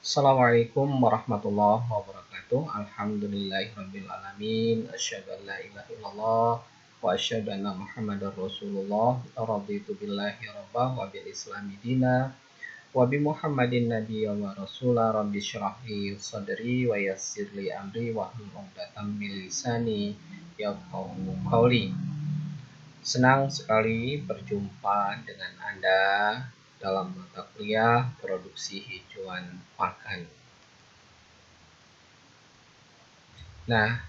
Assalamualaikum warahmatullahi wabarakatuh. Alhamdulillahirrabbilalamin. Asyhadu an la ilaha illallah wa asyhadu anna Muhammadar Rasulullah. Raditu billahi rabbah wa bil islami dina wa bi Muhammadin nabiyya wa rasula. Rabbi syrah li sadri wa yassir li amri wa hlul 'uqdatam min lisani yafqahu qawli. Senang sekali berjumpa dengan Anda dalam mata kuliah produksi hijauan pakan. Nah,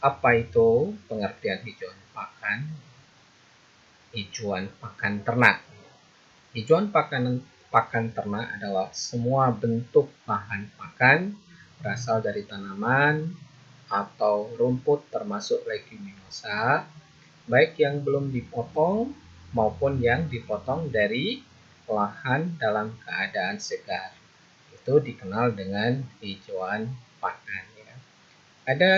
apa itu pengertian hijauan pakan? Hijauan pakan ternak. Hijauan pakan ternak adalah semua bentuk bahan pakan berasal dari tanaman atau rumput termasuk leguminosa, baik yang belum dipotong maupun yang dipotong dari lahan dalam keadaan segar. Itu dikenal dengan hijauan pakan. Ya. Ada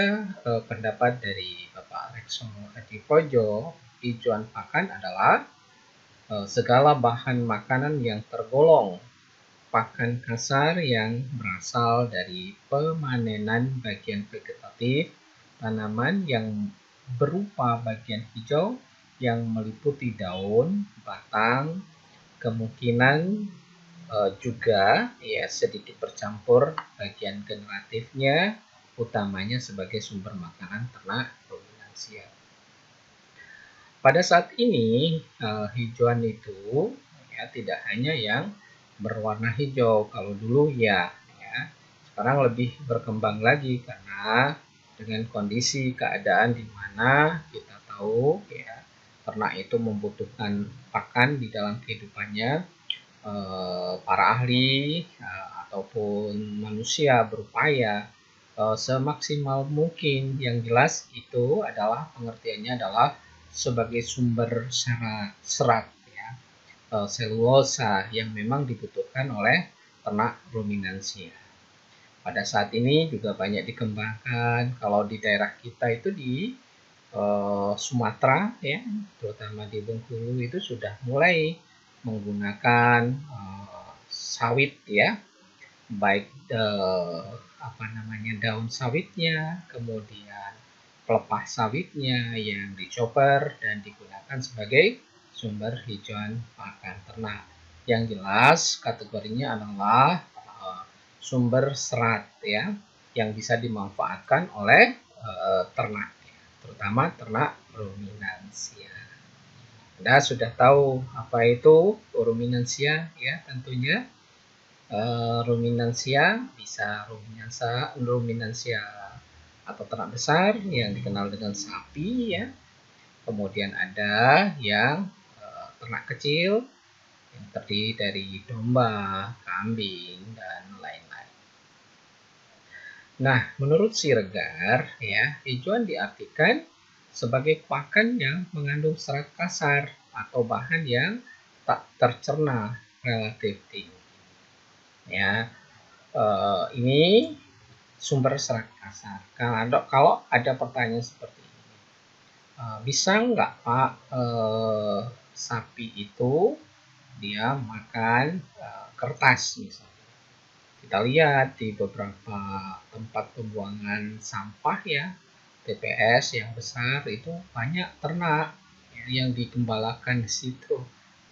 pendapat dari Bapak Rekso Hadipojo, hijauan pakan adalah segala bahan makanan yang tergolong pakan kasar yang berasal dari pemanenan bagian vegetatif tanaman yang berupa bagian hijau yang meliputi daun, batang, kemungkinan juga ya sedikit bercampur bagian generatifnya, utamanya sebagai sumber makanan ternak ruminansia. Pada saat ini hijauan itu ya tidak hanya yang berwarna hijau. Kalau dulu ya sekarang lebih berkembang lagi karena dengan kondisi keadaan di mana kita tahu ya ternak itu membutuhkan pakan di dalam kehidupannya. Para ahli ataupun manusia berupaya semaksimal mungkin. Yang jelas itu adalah pengertiannya adalah sebagai sumber serat ya, selulosa yang memang dibutuhkan oleh ternak ruminansia. Pada saat ini juga banyak dikembangkan. Kalau di daerah kita itu di Sumatera ya, terutama di Bengkulu itu sudah mulai menggunakan sawit ya, baik daun sawitnya, kemudian pelepah sawitnya yang dicoper dan digunakan sebagai sumber hijauan pakan ternak. Yang jelas kategorinya adalah sumber serat ya yang bisa dimanfaatkan oleh ternak, terutama ternak ruminansia. Anda sudah tahu apa itu ruminansia ya tentunya. Ruminansia bisa ruminansia atau ternak besar yang dikenal dengan sapi ya. Kemudian ada yang ternak kecil yang terdiri dari domba, kambing, dan lain-lain. Nah, menurut Siregar ya, hijauan diartikan sebagai pakan yang mengandung serat kasar atau bahan yang tak tercerna relatif tinggi. Ya, ini sumber serat kasar. Kalau ada pertanyaan seperti ini, bisa nggak Pak sapi itu dia makan kertas misalnya? Kita lihat di beberapa tempat pembuangan sampah ya, TPS yang besar itu banyak ternak ya, yang digembalakan di situ.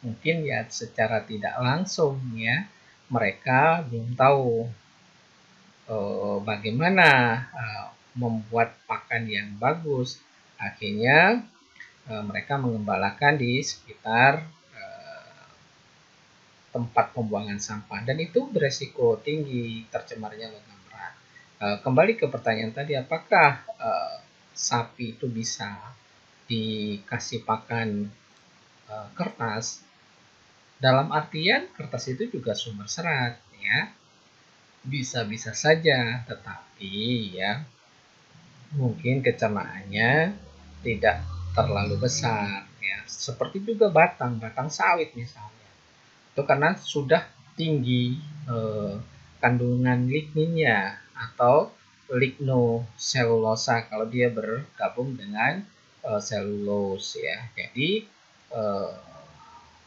Mungkin ya secara tidak langsung ya mereka belum tahu bagaimana membuat pakan yang bagus. Akhirnya mereka mengembalakan di sekitar tempat pembuangan sampah dan itu beresiko tinggi tercemarnya logam berat. Kembali ke pertanyaan tadi, apakah sapi itu bisa dikasih pakan kertas? Dalam artian kertas itu juga sumber serat ya. Bisa-bisa saja, tetapi ya mungkin kecernaannya tidak terlalu besar ya. Seperti juga batang sawit misalnya. Itu karena sudah tinggi kandungan ligninnya atau lignoselulosa kalau dia bergabung dengan selulose ya. Jadi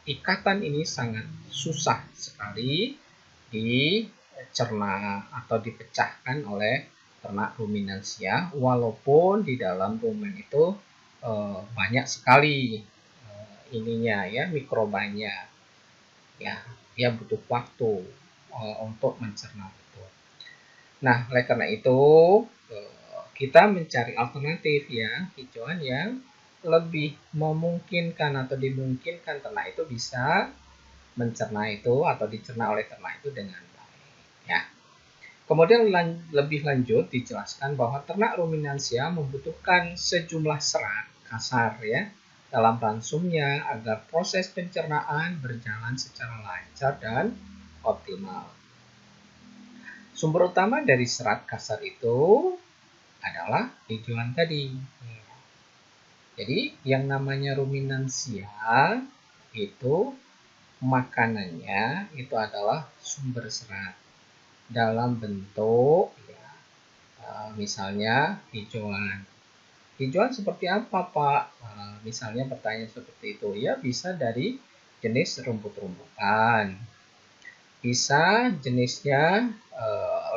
ikatan ini sangat susah sekali dicerna atau dipecahkan oleh ternak ruminansia, walaupun di dalam rumen itu banyak sekali ininya ya, mikrobanya. Ya, dia butuh waktu untuk mencerna itu. Nah, oleh karena itu kita mencari alternatif ya, hijauan yang lebih memungkinkan atau dimungkinkan ternak itu bisa mencerna itu atau dicerna oleh ternak itu dengan baik. Ya. Kemudian lebih lanjut dijelaskan bahwa ternak ruminansia membutuhkan sejumlah serat kasar ya dalam ransumnya agar proses pencernaan berjalan secara lancar dan optimal. Sumber utama dari serat kasar itu adalah hijauan tadi. Jadi yang namanya ruminansia itu makanannya itu adalah sumber serat dalam bentuk ya, misalnya hijauan. Hijauan seperti apa, Pak? Misalnya pertanyaan seperti itu. Ya bisa dari jenis rumput-rumputan. Bisa jenisnya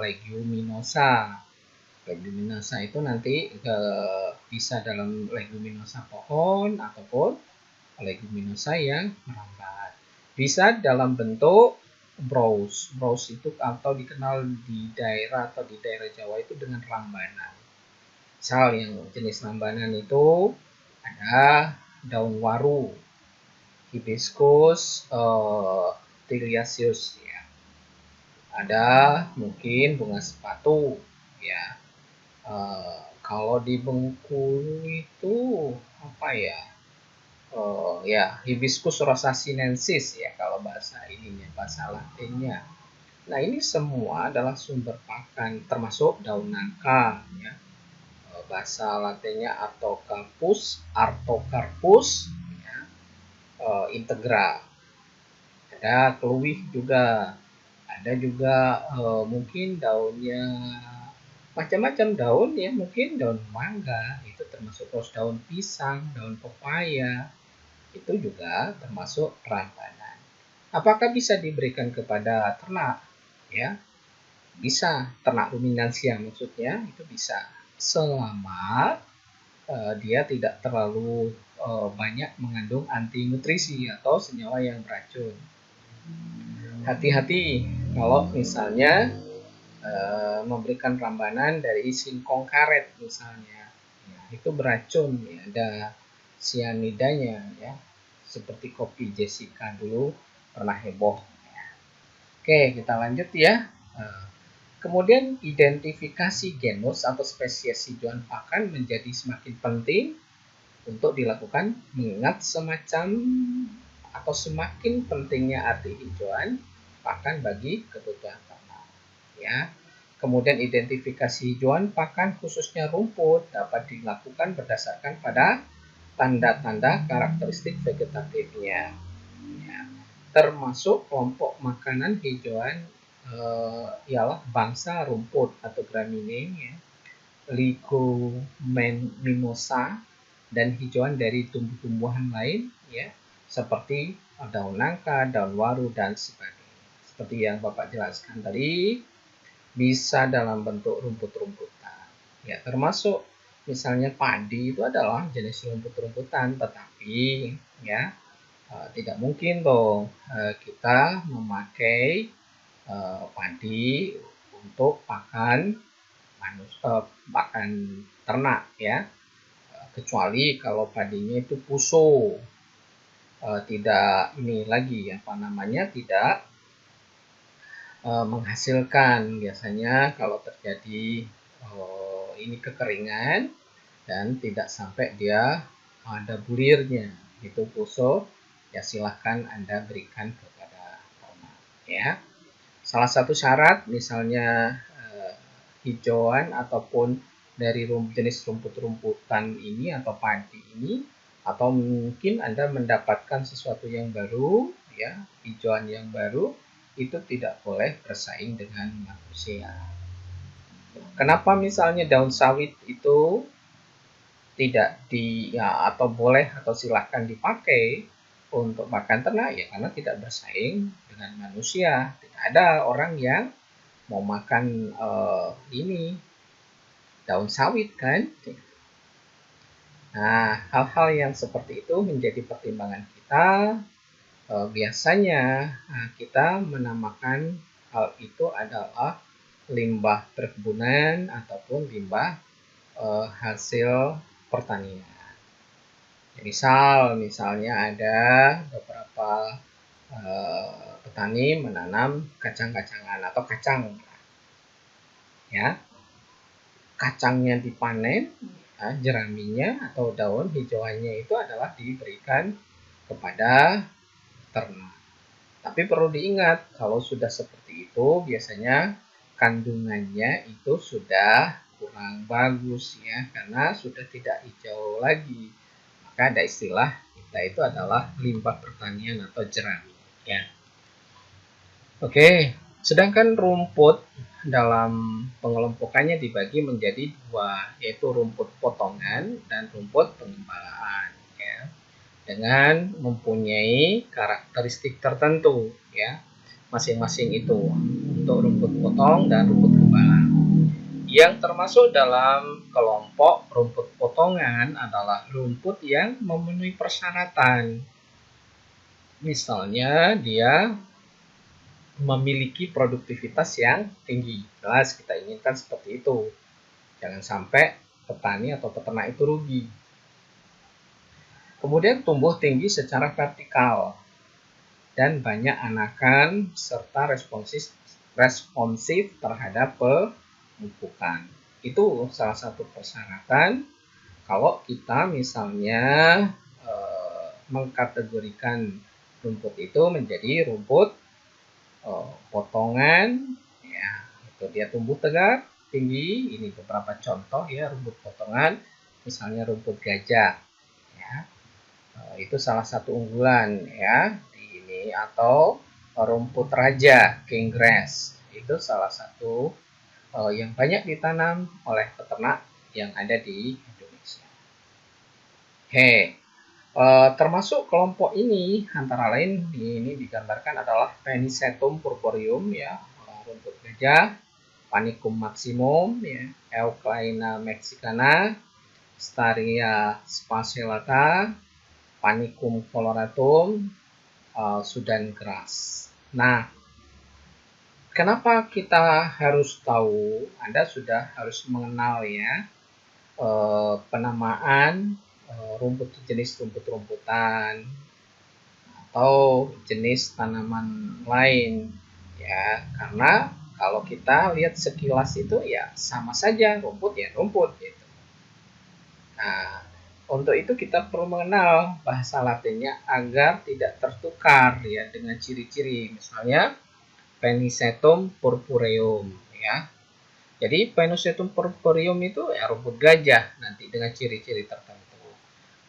leguminosa. Leguminosa itu nanti bisa dalam leguminosa pohon ataupun leguminosa yang merambat. Bisa dalam bentuk browse. Browse itu atau dikenal di daerah Jawa itu dengan rambanan. Misal yang jenis rambanan itu ada daun waru, hibiscus tiliaceus ya. Ada mungkin bunga sepatu ya. Kalau di Bengkulu itu apa ya? Ya hibiscus rosasinensis ya kalau bahasa ininya, bahasa latinnya. Nah ini semua adalah sumber pakan termasuk daun nangka ya. Bahasa latinnya Artocarpus ya, integra. Ada keluih juga. Ada juga mungkin daunnya macam-macam daun ya, mungkin daun mangga itu termasuk, terus daun pisang, daun pepaya itu juga termasuk rambanan. Apakah bisa diberikan kepada ternak? Ya, bisa. Ternak ruminansia maksudnya itu bisa, selama dia tidak terlalu banyak mengandung anti nutrisi atau senyawa yang beracun. Hati-hati kalau misalnya memberikan rambanan dari singkong karet misalnya, ya, itu beracun ya, ada sianidanya ya, seperti kopi Jessica dulu pernah heboh ya. Oke, kita lanjut ya. Kemudian identifikasi genus atau spesies hijauan pakan menjadi semakin penting untuk dilakukan, mengingat semakin pentingnya arti hijauan pakan bagi kebutuhan ternak ya. Kemudian identifikasi hijauan pakan khususnya rumput dapat dilakukan berdasarkan pada tanda-tanda karakteristik vegetatifnya ya. Termasuk kelompok makanan hijauan ialah bangsa rumput atau Gramineae ya, Leguminosa, dan hijauan dari tumbuh-tumbuhan lain ya, seperti daun nangka, daun waru, dan sebagainya. Seperti yang Bapak jelaskan tadi, bisa dalam bentuk rumput-rumputan. Ya, termasuk misalnya padi itu adalah jenis rumput-rumputan, tetapi ya tidak mungkin dong kita memakai padi untuk pakan ternak ya, kecuali kalau padinya itu puso, tidak ini lagi apa namanya, tidak menghasilkan. Biasanya kalau terjadi ini kekeringan dan tidak sampai dia ada bulirnya, itu puso, ya silahkan Anda berikan kepada ternak ya. Salah satu syarat misalnya hijauan ataupun dari jenis rumput-rumputan ini atau padi ini, atau mungkin Anda mendapatkan sesuatu yang baru ya, hijauan yang baru, itu tidak boleh bersaing dengan manusia. Kenapa misalnya daun sawit itu tidak atau boleh atau silahkan dipakai untuk makan ternak ya, karena tidak bersaing dengan manusia. Tidak ada orang yang mau makan ini daun sawit kan. Nah, hal-hal yang seperti itu menjadi pertimbangan kita. Biasanya kita menamakan hal itu adalah limbah perkebunan ataupun limbah hasil pertanian. Misalnya ada beberapa petani menanam kacang-kacangan atau kacang, ya. Kacangnya dipanen, jeraminya atau daun hijauannya itu adalah diberikan kepada ternak. Tapi perlu diingat, kalau sudah seperti itu biasanya kandungannya itu sudah kurang bagus ya, karena sudah tidak hijau lagi. Maka ada istilah kita itu adalah limbah pertanian atau jerami ya. Oke, sedangkan rumput dalam pengelompokannya dibagi menjadi dua, yaitu rumput potongan dan rumput pengembalaan ya, dengan mempunyai karakteristik tertentu ya, masing-masing itu untuk rumput potong dan rumput gembala. Yang termasuk dalam kelompok rumput potongan adalah rumput yang memenuhi persyaratan. Misalnya dia memiliki produktivitas yang tinggi. Jelas kita inginkan seperti itu. Jangan sampai petani atau peternak itu rugi. Kemudian tumbuh tinggi secara vertikal dan banyak anakan serta responsif terhadap pemupukan. Itu salah satu persyaratan kalau kita misalnya mengkategorikan rumput itu menjadi rumput potongan ya, itu dia tumbuh tegak tinggi. Ini beberapa contoh ya rumput potongan, misalnya rumput gajah ya, itu salah satu unggulan ya di ini, atau rumput raja king grass, itu salah satu yang banyak ditanam oleh peternak yang ada di Indonesia. Oke, termasuk kelompok ini antara lain ini digambarkan adalah Penicetum purpureum ya, rumput gajah, Panicum maximum ya, Euclaina mexicana, Staria spatulata, Panicum coloratum, Sudan grass. Nah, kenapa kita harus tahu? Anda sudah harus mengenal ya penamaan rumput jenis rumput-rumputan atau jenis tanaman lain ya, karena kalau kita lihat sekilas itu ya sama saja, rumput ya rumput gitu. Nah, untuk itu kita perlu mengenal bahasa latinnya agar tidak tertukar ya dengan ciri-ciri, misalnya Penicetum purpureum ya. Jadi Penicetum purpureum itu ya rumput gajah nanti dengan ciri-ciri tertentu.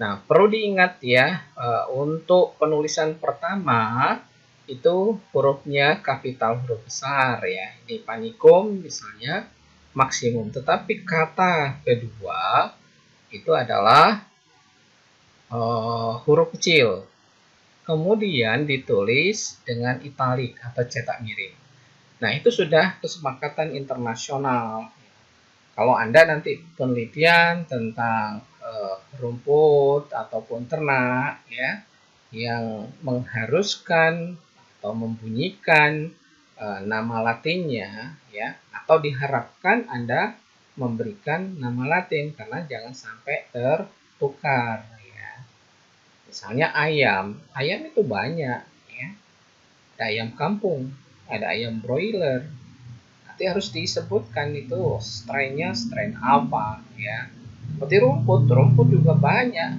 Nah, perlu diingat ya, untuk penulisan pertama itu hurufnya kapital huruf besar ya. Ini Panicum misalnya maksimum, tetapi kata kedua itu adalah huruf kecil. Kemudian ditulis dengan italik atau cetak miring. Nah, itu sudah kesepakatan internasional. Kalau Anda nanti penelitian tentang rumput ataupun ternak ya yang mengharuskan atau membunyikan nama latinnya ya, atau diharapkan Anda memberikan nama latin karena jangan sampai tertukar ya. Misalnya ayam itu banyak ya. Ada ayam kampung, ada ayam broiler. Nanti harus disebutkan itu strainnya strain apa ya. Seperti rumput juga banyak.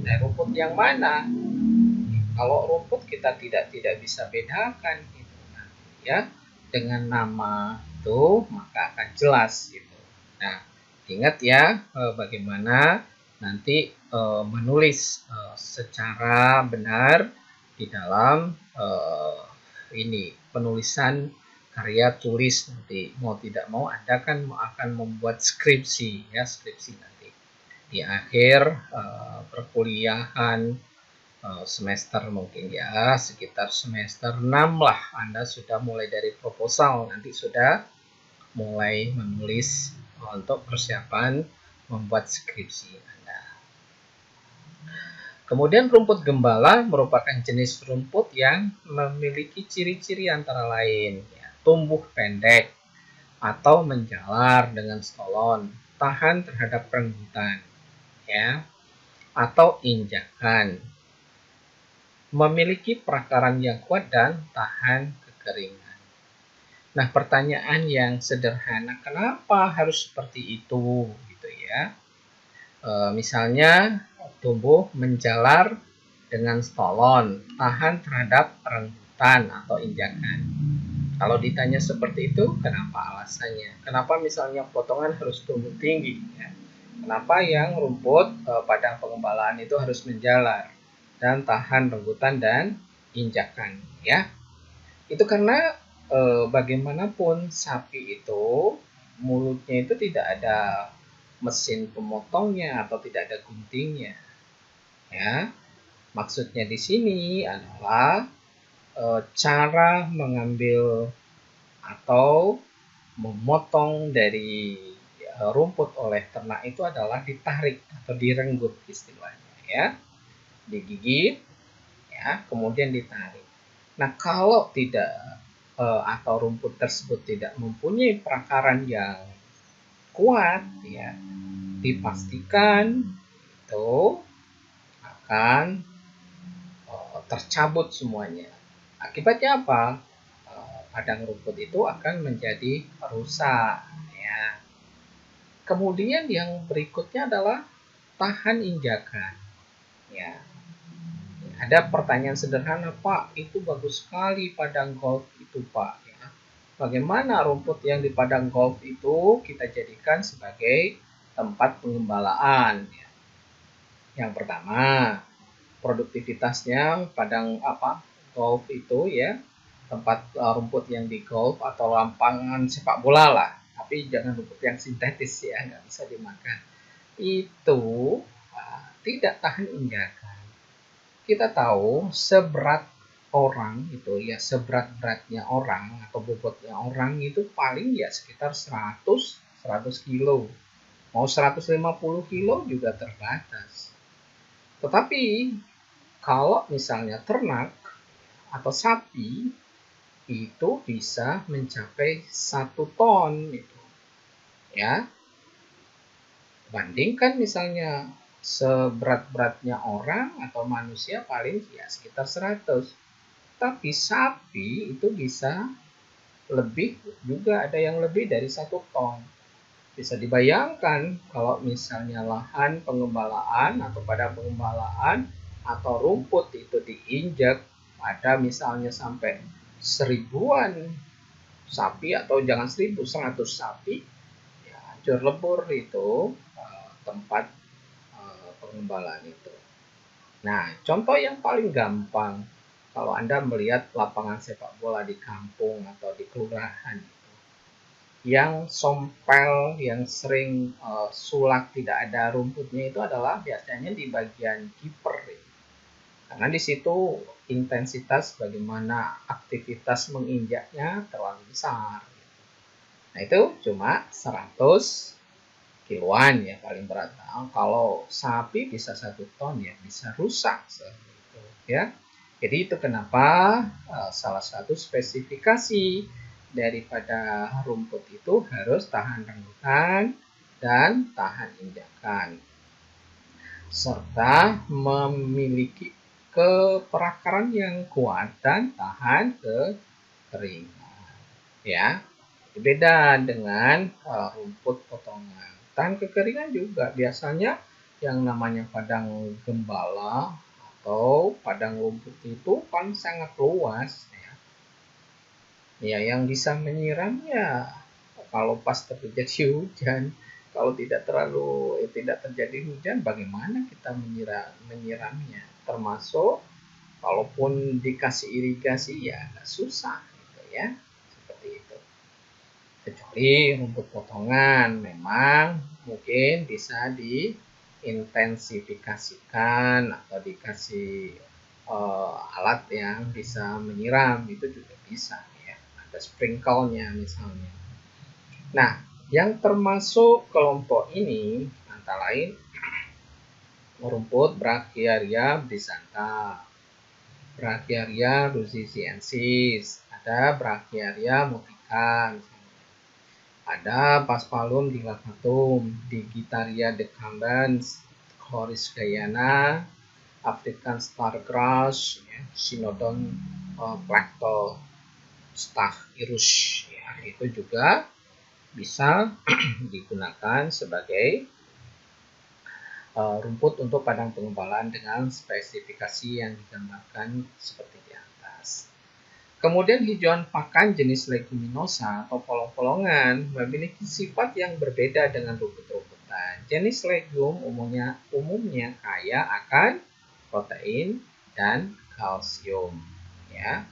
Nah, rumput yang mana? Kalau rumput kita tidak bisa bedakan gitu ya dengan nama itu, maka akan jelas gitu. Nah, ingat ya bagaimana nanti menulis secara benar di dalam ini penulisan karya tulis nanti. Mau tidak mau Anda kan akan membuat skripsi ya, skripsi nanti di akhir perkuliahan semester mungkin ya, sekitar semester 6 lah Anda sudah mulai dari proposal, nanti sudah mulai menulis untuk persiapan membuat skripsi Anda. Kemudian rumput gembala merupakan jenis rumput yang memiliki ciri-ciri antara lain ya, tumbuh pendek atau menjalar dengan stolon, tahan terhadap renggutan ya, atau injakan, memiliki perakaran yang kuat dan tahan kekeringan. Nah, pertanyaan yang sederhana, kenapa harus seperti itu gitu ya? Misalnya tumbuh menjalar dengan stolon, tahan terhadap renggutan atau injakan. Kalau ditanya seperti itu, kenapa alasannya? Kenapa misalnya potongan harus tumbuh tinggi? Ya? Kenapa yang rumput pada pengembalaan itu harus menjalar dan tahan renggutan dan injakan? Ya, itu karena bagaimanapun sapi itu mulutnya itu tidak ada mesin pemotongnya atau tidak ada guntingnya. Ya, maksudnya di sini adalah cara mengambil atau memotong dari rumput oleh ternak itu adalah ditarik atau direnggut istilahnya ya, digigit ya, kemudian ditarik. Nah, kalau tidak atau rumput tersebut tidak mempunyai perakaran yang kuat ya, dipastikan itu akan tercabut semuanya. Akibatnya apa? Padang rumput itu akan menjadi rusak ya. Kemudian yang berikutnya adalah tahan injakan ya. Ada pertanyaan sederhana, Pak, itu bagus sekali padang golf itu, Pak ya. Bagaimana rumput yang di padang golf itu kita jadikan sebagai tempat pengembalaan ya. Yang pertama, produktivitasnya padang golf itu ya, tempat rumput yang di golf atau lapangan sepak bola lah, tapi jangan rumput yang sintetis ya, nggak bisa dimakan, itu tidak tahan injakan. Kita tahu seberat orang itu ya, seberat-beratnya orang atau bobotnya orang itu paling ya sekitar 100 kilo, mau 150 kilo juga terbatas. Tetapi kalau misalnya ternak atau sapi itu bisa mencapai 1 ton itu ya. Bandingkan misalnya seberat-beratnya orang atau manusia paling ya sekitar 100. Tapi sapi itu bisa lebih, juga ada yang lebih dari 1 ton. Bisa dibayangkan kalau misalnya lahan pengembalaan atau pada pengembalaan atau rumput itu diinjak ada misalnya sampai 1000-an sapi atau jangan 1000, 100 sapi, ya hancur lebur itu tempat pengembalaan itu. Nah, contoh yang paling gampang, kalau Anda melihat lapangan sepak bola di kampung atau di kelurahan, yang sompel, yang sering sulak tidak ada rumputnya itu adalah biasanya di bagian kiper. Karena di situ intensitas bagaimana aktivitas menginjaknya terlalu besar. Nah, itu cuma 100 kiloan ya paling berat. Nah, kalau sapi bisa 1 ton ya bisa rusak gitu ya. Jadi itu kenapa salah satu spesifikasi daripada rumput itu harus tahan renggutan dan tahan injakan, serta memiliki keperakaran yang kuat dan tahan kekeringan ya. Beda dengan rumput potongan. Tahan kekeringan juga biasanya yang namanya padang gembala atau padang rumput itu kan sangat luas ya. Ya, yang bisa menyiramnya kalau pas terjadi hujan. Kalau tidak terjadi hujan, bagaimana kita menyiramnya? Termasuk kalaupun dikasih irigasi ya agak susah gitu ya. Seperti itu. Kecuali rumput potongan memang mungkin bisa diintensifikasikan atau dikasih alat yang bisa menyiram, itu juga bisa ya. Ada sprinkle-nya misalnya. Nah, yang termasuk kelompok ini antara lain rumput Brachyaria brisantha, Brachyaria ruziziensis, ada Brachyaria mutica, ada Paspalum dilacatum, Digitaria decambans, Chloris gayana, African stargrass, ya, Cynodon Plactostachyrus, ya, itu juga bisa digunakan sebagai rumput untuk padang pengembalan dengan spesifikasi yang digambarkan seperti di atas. Kemudian hijauan pakan jenis leguminosa atau polong-polongan memiliki sifat yang berbeda dengan rumput-rumputan. Jenis legum umumnya kaya akan protein dan kalsium, ya.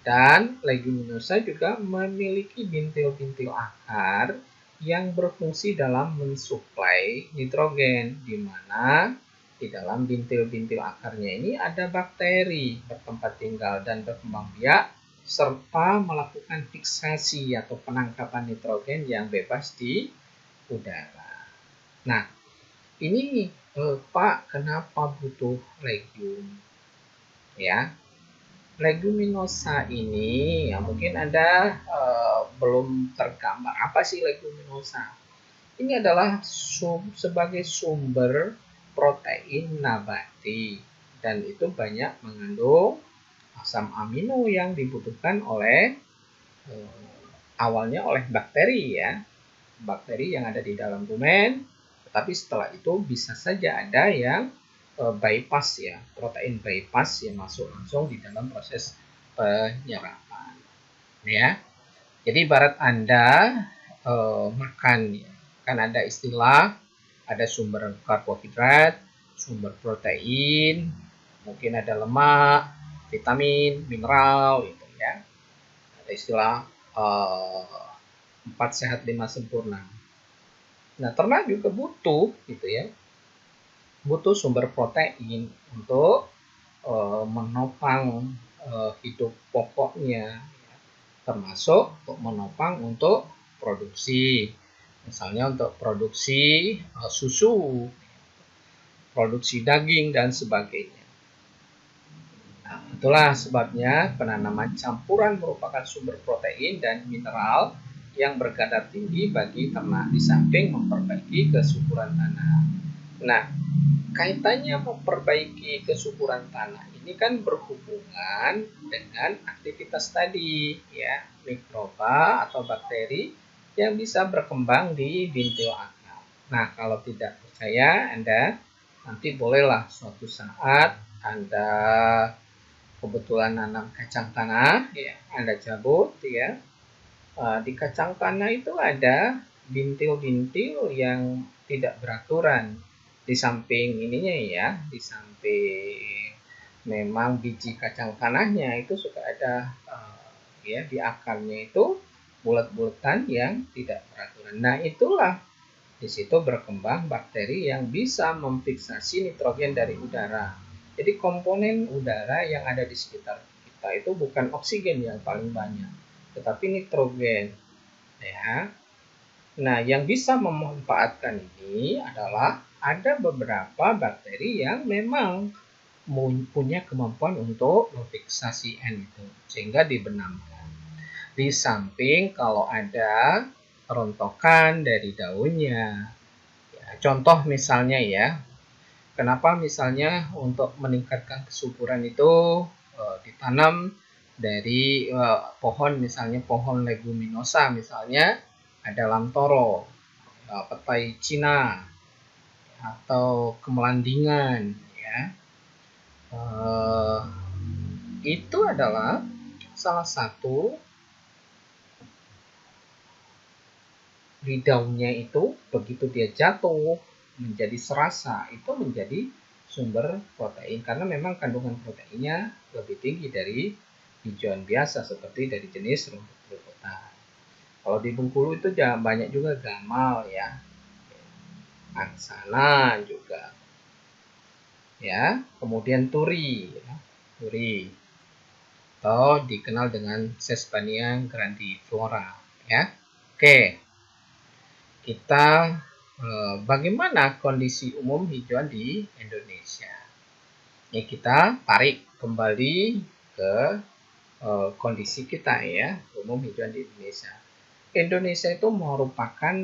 Dan leguminosa juga memiliki bintil-bintil akar yang berfungsi dalam mensuplai nitrogen, di mana di dalam bintil-bintil akarnya ini ada bakteri bertempat tinggal dan berkembang biak, serta melakukan fiksasi atau penangkapan nitrogen yang bebas di udara. Nah, ini Pak, kenapa butuh legium? Ya, leguminosa ini ya mungkin Anda belum tergambar apa sih leguminosa. Ini adalah sebagai sumber protein nabati dan itu banyak mengandung asam amino yang dibutuhkan oleh awalnya oleh bakteri ya. Bakteri yang ada di dalam rumen, tetapi setelah itu bisa saja ada yang bypass ya, protein bypass yang masuk langsung di dalam proses penyerapan ya. Jadi ibarat Anda makan ya, kan ada istilah ada sumber karbohidrat, sumber protein, mungkin ada lemak, vitamin, mineral gitu ya. Ada istilah 4 sehat 5 sempurna. Nah, ternak juga butuh gitu ya, butuh sumber protein untuk menopang hidup pokoknya, termasuk untuk menopang untuk produksi, misalnya untuk produksi susu, produksi daging dan sebagainya. Nah, itulah sebabnya penanaman campuran merupakan sumber protein dan mineral yang berkadar tinggi bagi ternak di samping memperbaiki kesuburan tanah. Nah, kaitannya memperbaiki kesuburan tanah ini kan berhubungan dengan aktivitas tadi ya, mikroba atau bakteri yang bisa berkembang di bintil akar. Nah, kalau tidak percaya Anda nanti bolehlah suatu saat Anda kebetulan nanam kacang tanah ya, Anda cabut ya. Di kacang tanah itu ada bintil-bintil yang tidak beraturan. Di samping ininya ya, di samping memang biji kacang tanahnya itu suka ada ya di akarnya itu bulat-bulatan yang tidak beraturan. Nah, itulah di situ berkembang bakteri yang bisa memfiksasi nitrogen dari udara. Jadi komponen udara yang ada di sekitar kita itu bukan oksigen yang paling banyak, tetapi nitrogen. Ya. Nah, yang bisa memanfaatkan ini adalah ada beberapa bakteri yang memang punya kemampuan untuk memfiksasi N itu, sehingga dibenamkan. Di samping kalau ada rontokan dari daunnya. Ya, contoh misalnya ya, kenapa misalnya untuk meningkatkan kesuburan itu ditanam dari pohon, misalnya pohon leguminosa, misalnya ada lamtoro, petai Cina, atau kemelandingan ya. Itu adalah salah satu di daunnya itu begitu dia jatuh menjadi serasa, itu menjadi sumber protein karena memang kandungan proteinnya lebih tinggi dari hijauan biasa seperti dari jenis rumput-rumputan. Kalau di Bengkulu itu banyak juga gamal ya, angsana juga ya, kemudian turi ya. Mercury atau dikenal dengan Sesbania grandiflora ya. Oke, kita bagaimana kondisi umum hijauan di Indonesia? Ya, kita tarik kembali ke kondisi kita ya, umum hijauan di Indonesia. Indonesia itu merupakan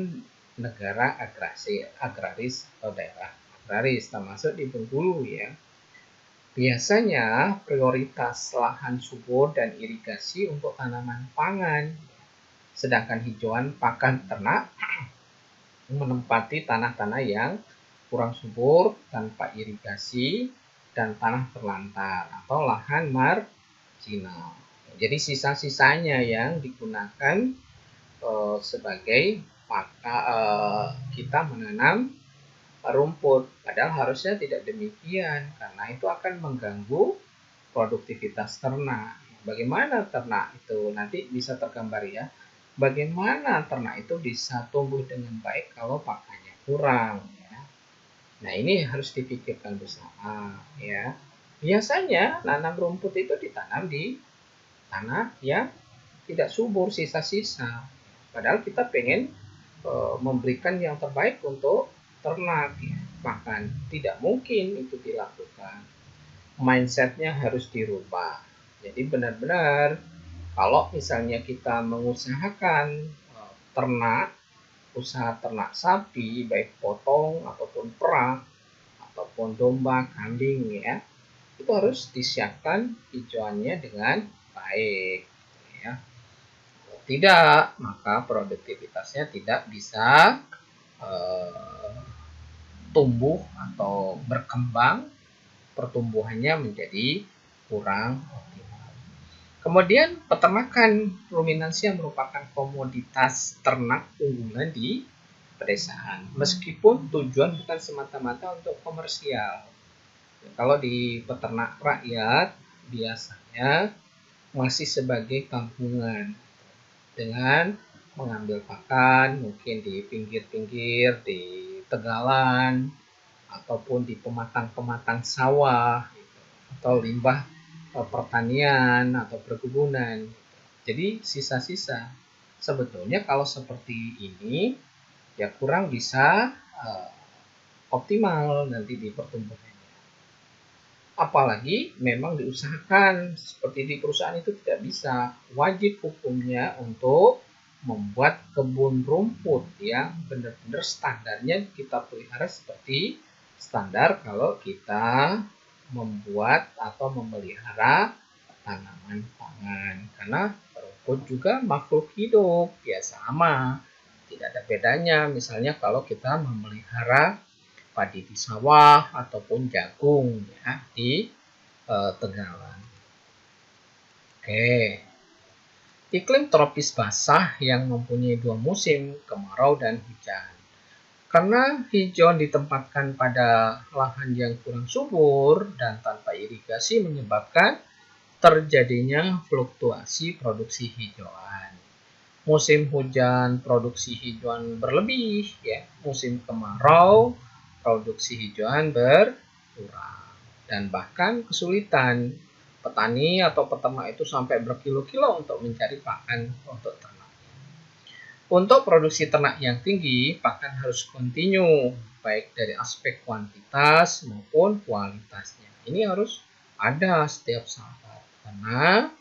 negara agraris atau daerah agraris, termasuk di Bengkulu ya. Biasanya prioritas lahan subur dan irigasi untuk tanaman pangan, sedangkan hijauan pakan ternak menempati tanah-tanah yang kurang subur, tanpa irigasi, dan tanah terlantar atau lahan marginal. Jadi sisa-sisanya yang digunakan sebagai kita menanam rumput. Padahal harusnya tidak demikian, karena itu akan mengganggu produktivitas ternak. Bagaimana ternak itu nanti bisa tergambar ya. Bagaimana ternak itu bisa tumbuh dengan baik kalau pakannya kurang ya. Nah, ini harus dipikirkan bersama ya. Biasanya nanam rumput itu ditanam di tanah yang tidak subur, sisa-sisa. Padahal kita pengen memberikan yang terbaik untuk ternak ya. Bahkan tidak mungkin itu dilakukan. Mindsetnya harus dirubah. Jadi benar-benar kalau misalnya kita mengusahakan ternak, usaha ternak sapi, baik potong ataupun perah, ataupun domba, kambing ya, itu harus disiapkan hijauannya dengan baik ya. Tidak, maka produktivitasnya tidak bisa tumbuh atau berkembang, pertumbuhannya menjadi kurang optimal. Kemudian peternakan ruminansia merupakan komoditas ternak unggulan di pedesaan, meskipun tujuan bukan semata-mata untuk komersial. Kalau di peternak rakyat biasanya masih sebagai kampungan dengan mengambil pakan mungkin di pinggir-pinggir, di tegalan, ataupun di pematang-pematang sawah atau limbah pertanian atau perkebunan. Jadi sisa-sisa. Sebetulnya kalau seperti ini ya kurang bisa optimal nanti di pertumbuhannya. Apalagi memang diusahakan seperti di perusahaan itu tidak bisa. Wajib hukumnya untuk membuat kebun rumput yang benar-benar standarnya kita pelihara seperti standar kalau kita membuat atau memelihara tanaman pangan. Karena rumput juga makhluk hidup, ya sama. Tidak ada bedanya misalnya kalau kita memelihara padi di sawah ataupun jagung ya di tegalan. Oke. Iklim tropis basah yang mempunyai dua musim, kemarau dan hujan. Karena hijauan ditempatkan pada lahan yang kurang subur dan tanpa irigasi menyebabkan terjadinya fluktuasi produksi hijauan. Musim hujan produksi hijauan berlebih ya, musim kemarau produksi hijauan berkurang, dan bahkan kesulitan petani atau peternak itu sampai berkilo-kilo untuk mencari pakan untuk ternak. Untuk produksi ternak yang tinggi, pakan harus kontinu, baik dari aspek kuantitas maupun kualitasnya. Ini harus ada setiap saat, karena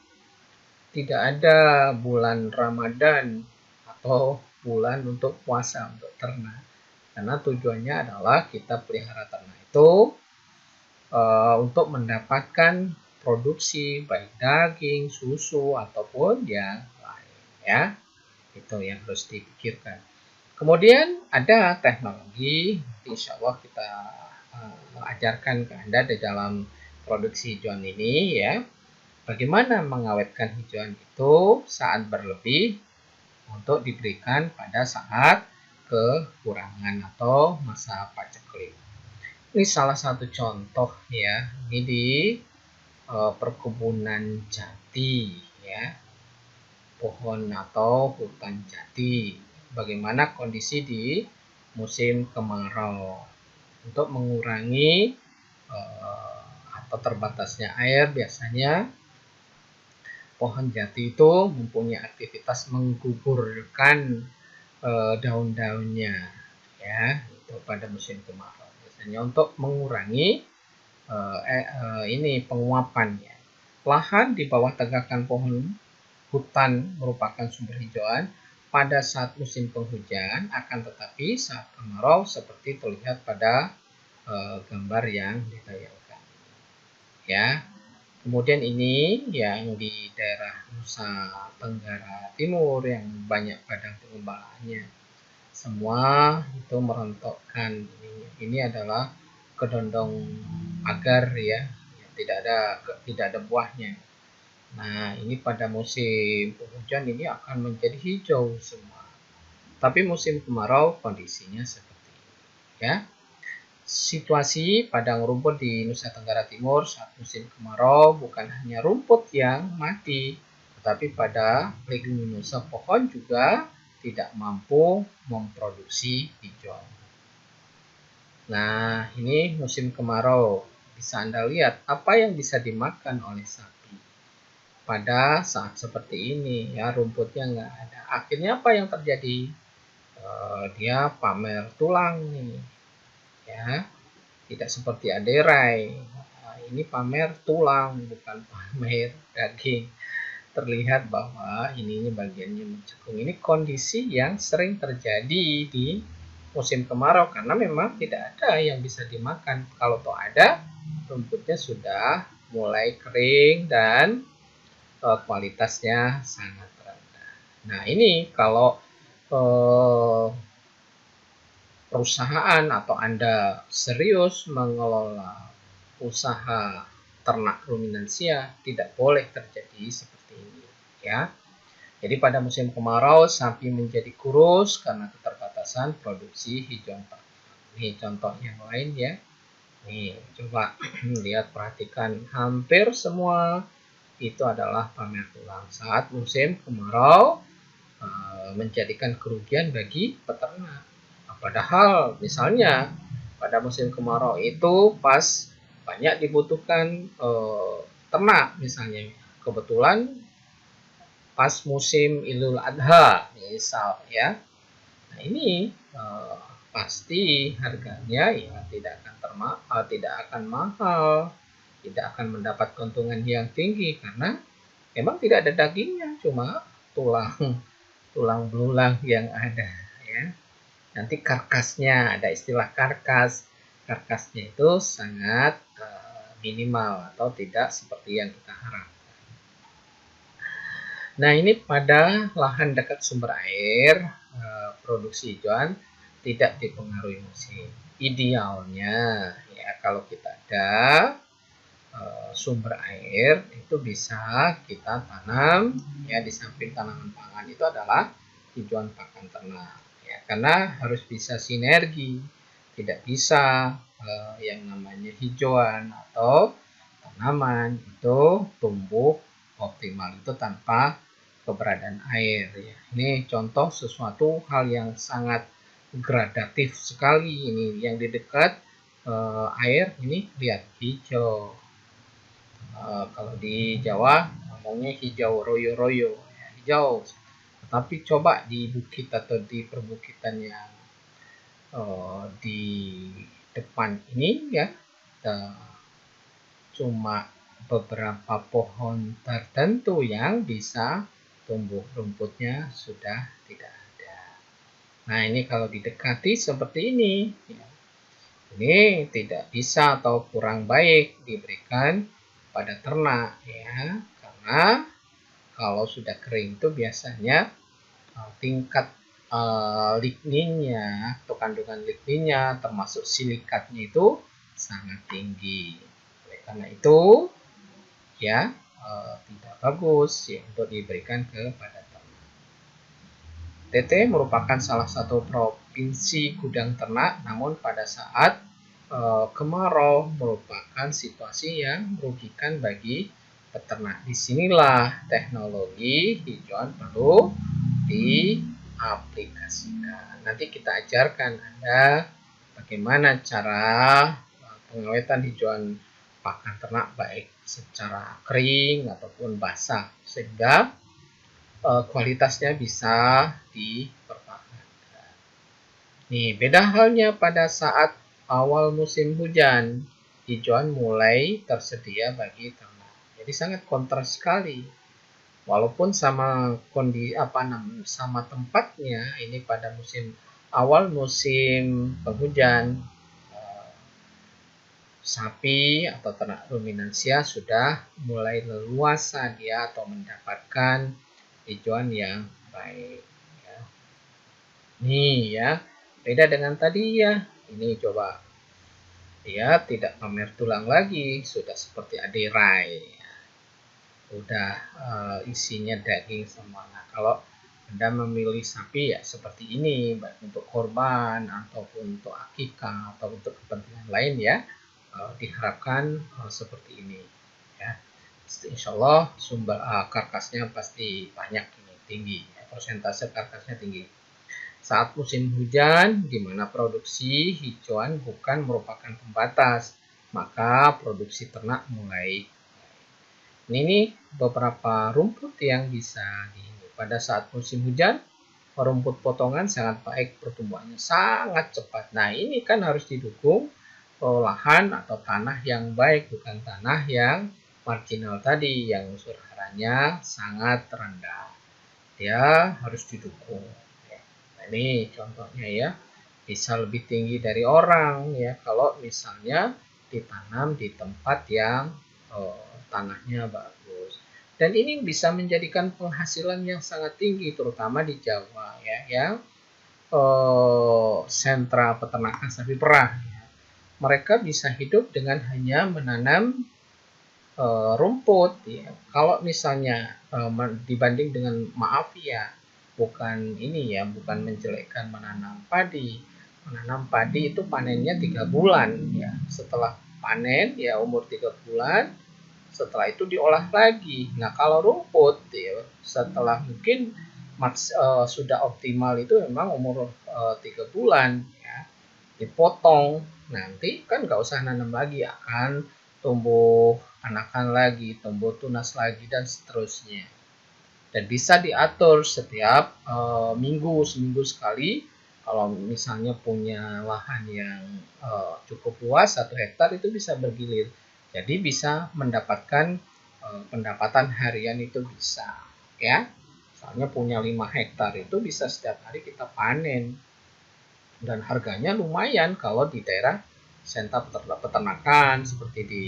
tidak ada bulan Ramadan atau bulan untuk puasa untuk ternak. Karena tujuannya adalah kita pelihara ternak itu untuk mendapatkan produksi baik daging, susu ataupun yang lain ya. Itu yang harus dipikirkan. Kemudian ada teknologi, insya Allah kita ajarkan ke Anda di dalam produksi hijauan ini ya. Bagaimana mengawetkan hijauan itu saat berlebih untuk diberikan pada saat kekurangan atau masa paceklik. Ini salah satu contoh ya, ini di perkebunan jati ya, pohon atau hutan jati. Bagaimana kondisi di musim kemarau untuk mengurangi atau terbatasnya air, biasanya pohon jati itu mempunyai aktivitas menggugurkan daun-daunnya, ya, itu pada musim kemarau. Biasanya untuk mengurangi ini penguapannya. Lahan di bawah tegakan pohon hutan merupakan sumber hijauan pada saat musim penghujan, akan tetapi saat kemarau seperti terlihat pada gambar yang ditayangkan. Ya, kemudian ini yang di daerah Nusa Tenggara Timur yang banyak padang pengembalaannya. Semua itu merontokkan ini adalah kedondong agar ya, tidak ada buahnya. Nah, ini pada musim penghujan ini akan menjadi hijau semua. Tapi musim kemarau kondisinya seperti ini, ya. Situasi padang rumput di Nusa Tenggara Timur saat musim kemarau bukan hanya rumput yang mati, tetapi pada leguminosa pohon juga tidak mampu memproduksi hijau. Nah, ini musim kemarau. Bisa Anda lihat apa yang bisa dimakan oleh sapi. Pada saat seperti ini, ya, rumputnya nggak ada. Akhirnya apa yang terjadi? Dia pamer tulang nih, ya. Tidak seperti aderai. Nah, ini pamer tulang, bukan pamer daging. Terlihat bahwa ini bagiannya mencekung. Ini kondisi yang sering terjadi di musim kemarau karena memang tidak ada yang bisa dimakan. Kalau toh ada, rumputnya sudah mulai kering dan kualitasnya sangat rendah. Nah, ini kalau perusahaan atau Anda serius mengelola usaha ternak ruminansia, tidak boleh terjadi seperti ini, ya. Jadi pada musim kemarau sapi menjadi kurus karena keterbatasan produksi hijauan pakan. Ini contoh yang lain ya. Nih, coba lihat, perhatikan, hampir semua itu adalah pamer tulang saat musim kemarau, menjadikan kerugian bagi peternak. Padahal misalnya pada musim kemarau itu pas banyak dibutuhkan ternak, misalnya kebetulan pas musim Idul Adha misal ya. Nah, ini pasti harganya ya tidak akan mahal, tidak akan mendapat keuntungan yang tinggi karena memang tidak ada dagingnya, cuma tulang belulang yang ada ya. Nanti karkasnya, ada istilah karkas. Karkasnya itu sangat minimal atau tidak seperti yang kita harapkan. Nah, ini pada lahan dekat sumber air, produksi hijauan tidak dipengaruhi musim. Idealnya ya kalau kita ada sumber air itu bisa kita tanam ya, di samping tanaman pangan itu adalah hijauan pakan ternak. Karena harus bisa sinergi, tidak bisa yang namanya hijauan atau tanaman itu tumbuh optimal itu tanpa keberadaan air. Ya. Ini contoh sesuatu hal yang sangat gradatif sekali. Ini yang di dekat air ini lihat hijau. Kalau di Jawa ngomongnya hijau royo-royo, ya, hijau. Tapi coba di bukit atau di perbukitan yang di depan ini ya, cuma beberapa pohon tertentu yang bisa tumbuh, rumputnya sudah tidak ada. Nah, ini kalau didekati seperti ini, ya, ini tidak bisa atau kurang baik diberikan pada ternak ya, karena kalau sudah kering itu biasanya tingkat ligninnya atau kandungan ligninnya termasuk silikatnya itu sangat tinggi. Oleh karena itu ya tidak bagus ya untuk diberikan kepada ternak. TT merupakan salah satu provinsi gudang ternak, namun pada saat kemarau merupakan situasi yang merugikan bagi peternak. Disinilah teknologi hijauan perlu diaplikasikan. Nanti kita ajarkan Anda bagaimana cara pengawetan hijauan pakan ternak baik secara kering ataupun basah sehingga kualitasnya bisa dipertahankan. Nih, beda halnya pada saat awal musim hujan, hijauan mulai tersedia bagi ternak. Jadi sangat kontras sekali. Walaupun sama sama tempatnya ini pada awal musim penghujan, sapi atau ternak ruminansia sudah mulai leluasa dia atau mendapatkan hijauan yang baik. Ya. Nih ya, beda dengan tadi ya. Ini coba dia tidak pamer tulang lagi, sudah seperti aderai. Udah isinya daging semua. Nah, kalau Anda memilih sapi ya seperti ini, baik untuk korban ataupun untuk akikah atau untuk kepentingan lain ya, diharapkan seperti ini. Ya. Insya Allah sumber karkasnya pasti banyak ini, tinggi, ya, persentase karkasnya tinggi. Saat musim hujan, di mana produksi hijauan bukan merupakan pembatas, maka produksi ternak mulai. Ini beberapa rumput yang bisa pada saat musim hujan, rumput potongan sangat baik, pertumbuhannya sangat cepat. Nah, ini kan harus didukung lahan atau tanah yang baik, bukan tanah yang marginal tadi, yang unsur haranya sangat rendah. Dia harus didukung. Nah, ini contohnya ya, bisa lebih tinggi dari orang ya, kalau misalnya ditanam di tempat yang tanahnya bagus. Dan ini bisa menjadikan penghasilan yang sangat tinggi, terutama di Jawa ya, yang sentra peternakan sapi perah. Ya. Mereka bisa hidup dengan hanya menanam rumput. Ya. Kalau misalnya dibanding dengan maaf ya, bukan ini ya, bukan menjelekkan menanam padi. Menanam padi itu panennya 3 bulan ya. Setelah panen ya umur 3 bulan, setelah itu diolah lagi. Nah, kalau rumput ya, setelah mungkin sudah optimal itu memang umur 3 bulan ya. Dipotong, nanti kan nggak usah nanam lagi, akan tumbuh anakan lagi, tumbuh tunas lagi dan seterusnya. Dan bisa diatur setiap seminggu sekali. Kalau misalnya punya lahan yang cukup luas 1 hektar itu bisa bergilir. Jadi bisa mendapatkan pendapatan harian itu bisa ya. Misalnya punya 5 hektar itu bisa setiap hari kita panen. Dan harganya lumayan kalau di daerah sentra peternakan seperti di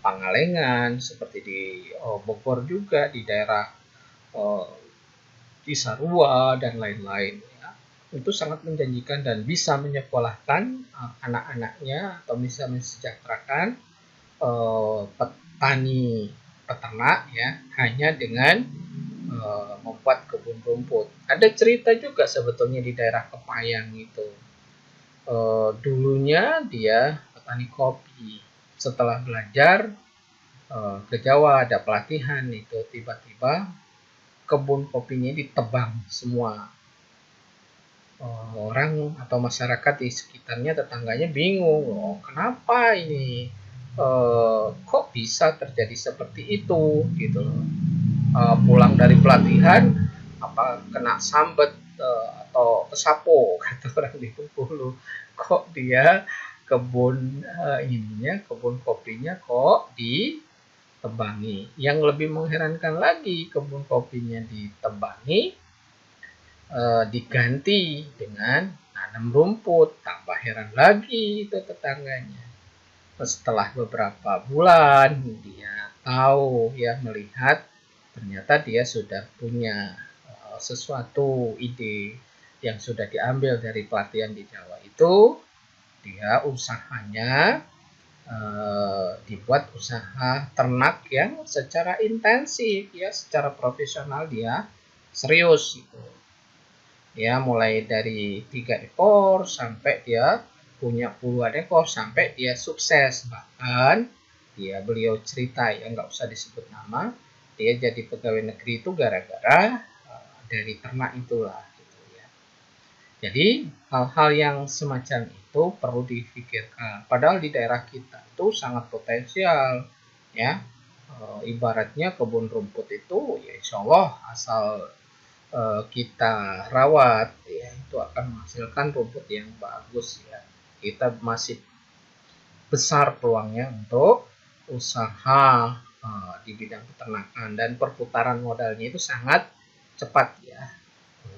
Pangalengan, seperti di Bogor juga, di daerah Cisarua dan lain-lain ya. Itu sangat menjanjikan dan bisa menyekolahkan anak-anaknya atau bisa mensejahterakan petani peternak ya, hanya dengan membuat kebun rumput. Ada cerita juga sebetulnya di daerah Kepayang itu. Dulunya dia petani kopi. Setelah belajar ke Jawa ada pelatihan itu, tiba-tiba kebun kopinya ditebang semua. Orang atau masyarakat di sekitarnya, tetangganya bingung, oh, kenapa ini kok bisa terjadi seperti itu gitu. Pulang dari pelatihan apa kena sambet atau kesapo kata orang di Bengkulu, kok dia kebun kebun kopinya kok ditebangi. Yang lebih mengherankan lagi, kebun kopinya ditebangi diganti dengan tanam rumput. Tambah heran lagi itu tetangganya. Setelah beberapa bulan dia tahu ya, melihat ternyata dia sudah punya sesuatu ide yang sudah diambil dari pelatihan di Jawa itu. Dia usahanya dibuat usaha ternak yang secara intensif ya, secara profesional, dia serius gitu. Ya, mulai dari 3 ekor sampai dia punya puluhan ekor, sampai dia sukses. Bahkan beliau cerita ya, nggak usah disebut nama, dia jadi pegawai negeri itu gara-gara dari ternak itulah gitu ya. Jadi hal-hal yang semacam itu perlu dipikirkan. Padahal di daerah kita itu sangat potensial, ya. Ibaratnya kebun rumput itu, ya insya Allah asal kita rawat, ya itu akan menghasilkan rumput yang bagus, ya. Kita masih besar peluangnya untuk usaha di bidang peternakan dan perputaran modalnya itu sangat cepat, ya.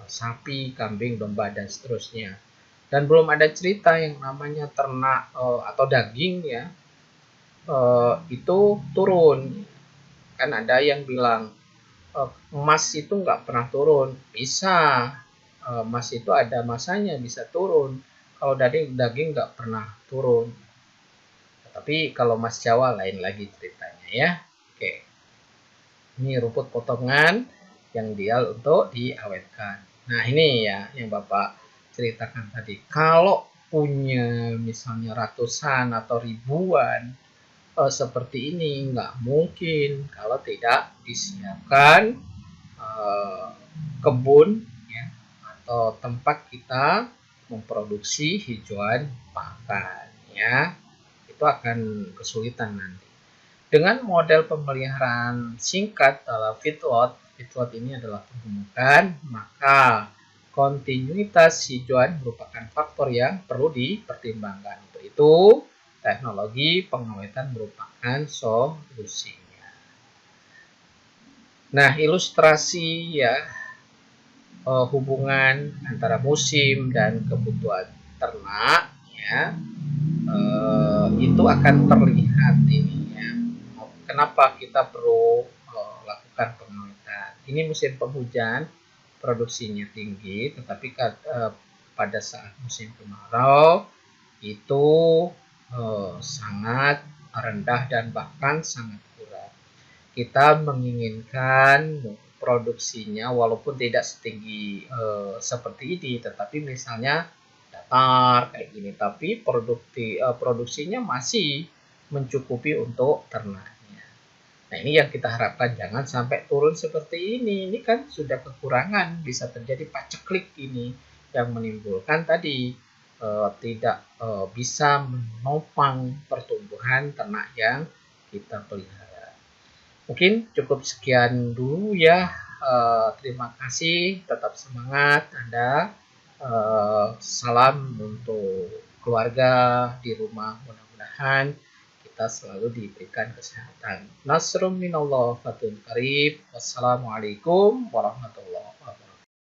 Sapi, kambing, domba dan seterusnya. Dan belum ada cerita yang namanya ternak atau daging, ya, itu turun. Kan ada yang bilang emas itu nggak pernah turun. Bisa, emas itu ada masanya bisa turun. Kalau daging nggak pernah turun. Tapi kalau Mas Jawa lain lagi ceritanya, ya. Oke, ini rumput potongan yang ideal untuk diawetkan. Nah ini ya yang Bapak ceritakan tadi. Kalau punya misalnya ratusan atau ribuan seperti ini nggak mungkin kalau tidak disiapkan eh, kebun, ya, atau tempat kita memproduksi hijauan pakan, ya, itu akan kesulitan nanti. Dengan model pemeliharaan singkat dalam feedlot, feedlot ini adalah penggemukan, maka kontinuitas hijauan merupakan faktor yang perlu dipertimbangkan. Untuk itu, teknologi pengawetan merupakan solusinya. Nah, ilustrasi, ya, hubungan antara musim dan kebutuhan ternak, ya, itu akan terlihat ini, ya. Kenapa kita perlu lakukan pengawetan? Ini musim penghujan produksinya tinggi, tetapi pada saat musim kemarau itu sangat rendah dan bahkan sangat kurang. Kita menginginkan produksinya walaupun tidak setinggi seperti ini, tetapi misalnya datar kayak gini, tapi produksinya masih mencukupi untuk ternaknya. Nah ini yang kita harapkan, jangan sampai turun seperti ini. Ini kan sudah kekurangan, bisa terjadi paceklik ini yang menimbulkan tadi tidak bisa menopang pertumbuhan ternak yang kita pelihara. Mungkin cukup sekian dulu, ya. Terima kasih, tetap semangat Anda. Salam untuk keluarga di rumah, mudah-mudahan kita selalu diberikan kesehatan. Nasrum minallah fatul karib. Wassalamualaikum warahmatullahi